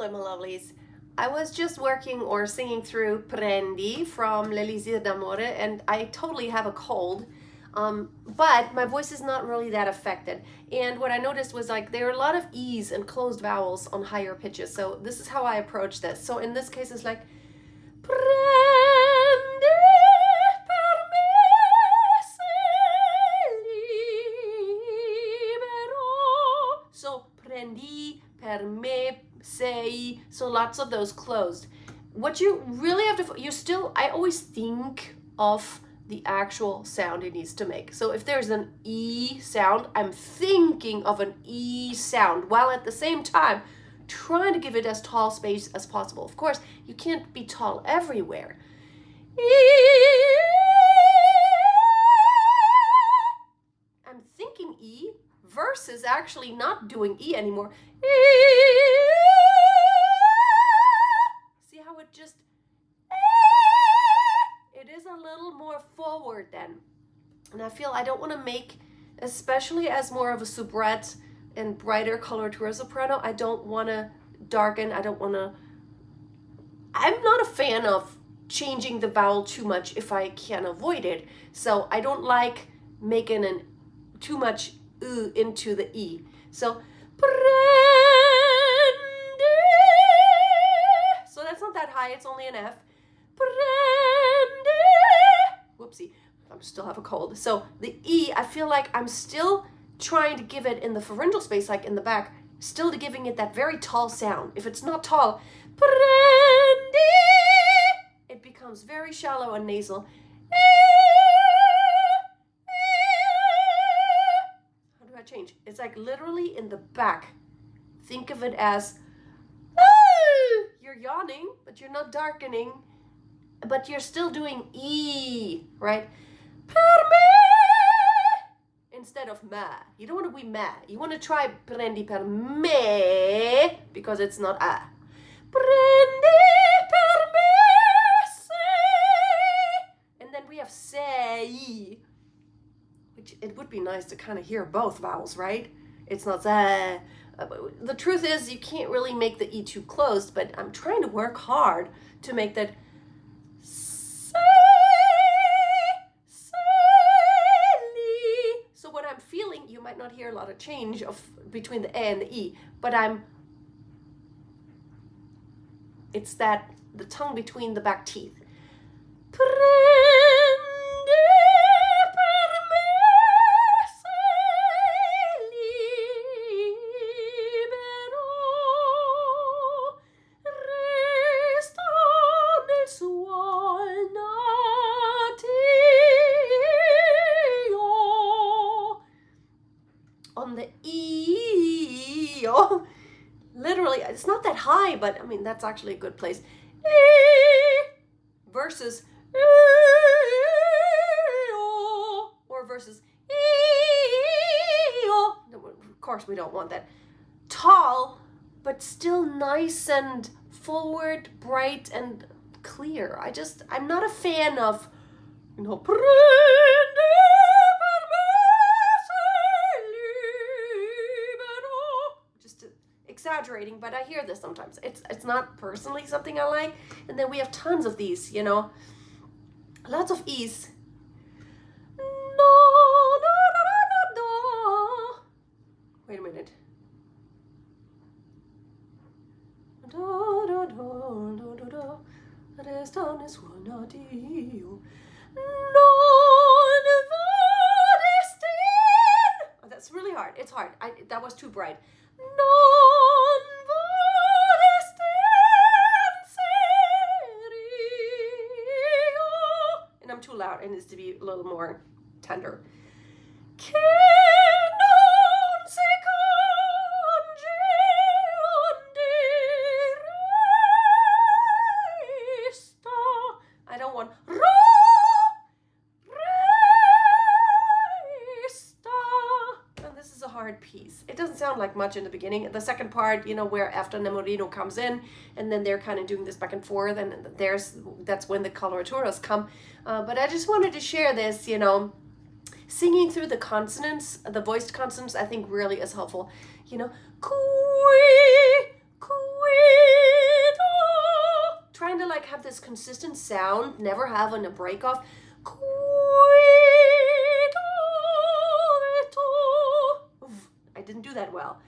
Hello, my lovelies. I was just working or singing through Prendi from L'Elisir d'Amore, and I totally have a cold, but my voice is not really that affected. And what I noticed was like there are a lot of E's and closed vowels on higher pitches, so this is how I approach this. So in this case, it's like Prendi per me sei libero. So prendi per me sei. So lots of those closed. What you really have to, I always think of the actual sound it needs to make. So if there's an E sound, I'm thinking of an E sound while at the same time trying to give it as tall space as possible. Of course, you can't be tall everywhere. I'm thinking E versus actually not doing E anymore. See how it just, it is a little more forward then. And I feel I don't want to make, especially as more of a soubrette and brighter coloratura soprano, I don't want to darken, I'm not a fan of changing the vowel too much if I can avoid it. So I don't like making too much into the E. So that's not that high, it's only an F. Whoopsie, I still have a cold. So the E, I feel like I'm still trying to give it in the pharyngeal space, like in the back, still giving it that very tall sound. If it's not tall, it becomes very shallow and nasal. How do I change? It's like literally in the back. Think of it as you're yawning, but you're not darkening, but you're still doing E, right? Per me instead of ma. You don't want to be ma. You want to try prendi per me because it's not a. Prendi per me sei. And then we have sei, which it would be nice to kind of hear both vowels, right? It's not za. The truth is you can't really make the E too closed, but I'm trying to work hard to make that so what I'm feeling, you might not hear a lot of change between the A and the E, but it's the tongue between the back teeth. On the E, literally, it's not that high, but I mean, that's actually a good place. E versus or versus of course, we don't want that. Tall, but still nice and forward, bright and clear. I'm not a fan of, exaggerating, but I hear this sometimes. It's not personally something I like. And then we have tons of these, lots of E's. Wait a minute. Oh, that's really hard. It's hard. That was too bright. And I'm too loud. It needs to be a little more tender. I don't want hard piece. It doesn't sound like much in the beginning. The second part, where after Nemorino comes in, and then they're kind of doing this back and forth, and that's when the coloraturas come. But I just wanted to share this, singing through the consonants, the voiced consonants, I think really is helpful. Kui, kui. have this consistent sound, never having a break off. I didn't do that well.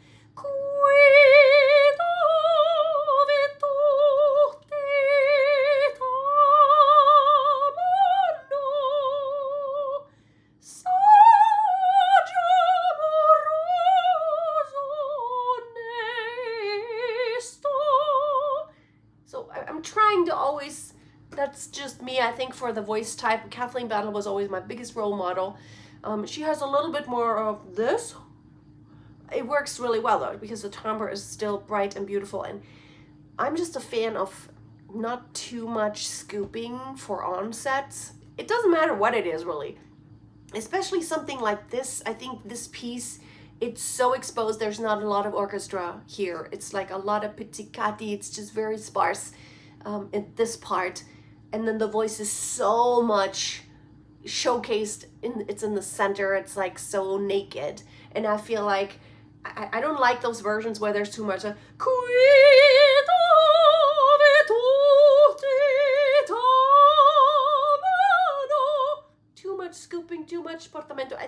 So I'm trying to always, that's just me, I think, for the voice type. Kathleen Battle was always my biggest role model. She has a little bit more of this. It works really well though, because the timbre is still bright and beautiful, and I'm just a fan of not too much scooping for onsets. It doesn't matter what it is really, especially something like this. I think this piece, it's so exposed, there's not a lot of orchestra here. It's like a lot of pizzicati, it's just very sparse in this part, and then the voice is so much showcased, it's in the center, it's like so naked, and I feel like I don't like those versions where there's too much too much scooping, too much portamento.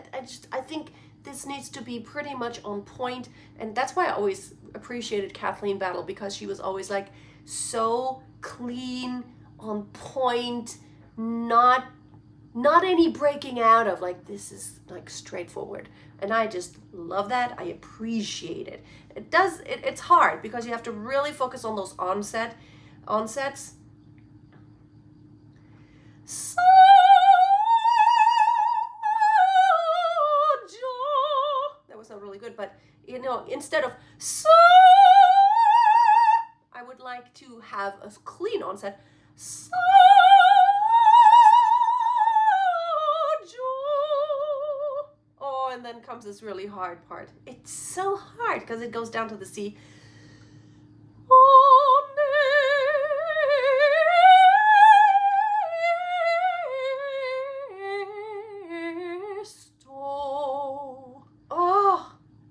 I think this needs to be pretty much on point, and that's why I always appreciated Kathleen Battle, because she was always like so clean, on point, not any breaking out of like, this is like straightforward. And I just love that. I appreciate it. It's hard because you have to really focus on those onsets. So that was not really good, but you know, instead of so, I would like to have a clean onset. So and then comes this really hard part. It's so hard because it goes down to the C. Oh,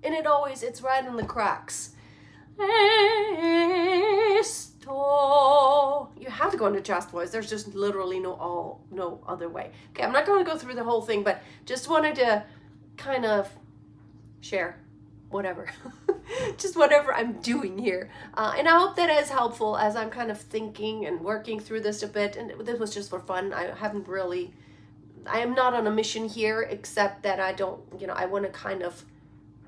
and it's right in the cracks. You have to go into chest voice. There's just literally no other way. Okay, I'm not going to go through the whole thing, but just wanted to kind of share whatever just whatever I'm doing here, and I hope that is helpful as I'm kind of thinking and working through this a bit. And this was just for fun. I am not on a mission here, except that I want to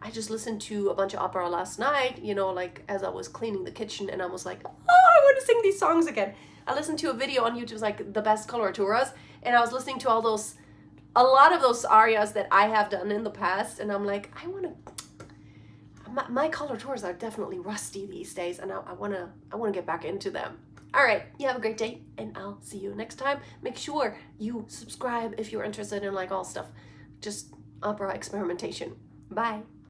I just listened to a bunch of opera last night, like as I was cleaning the kitchen, and I was like, oh, I want to sing these songs again. I listened to a video on YouTube, like the best coloraturas, and I was listening to a lot of those arias that I have done in the past, and I'm like, my coloraturas are definitely rusty these days, and I want to get back into them. All right, you have a great day, and I'll see you next time. Make sure you subscribe if you're interested in like all stuff, just opera experimentation. Bye.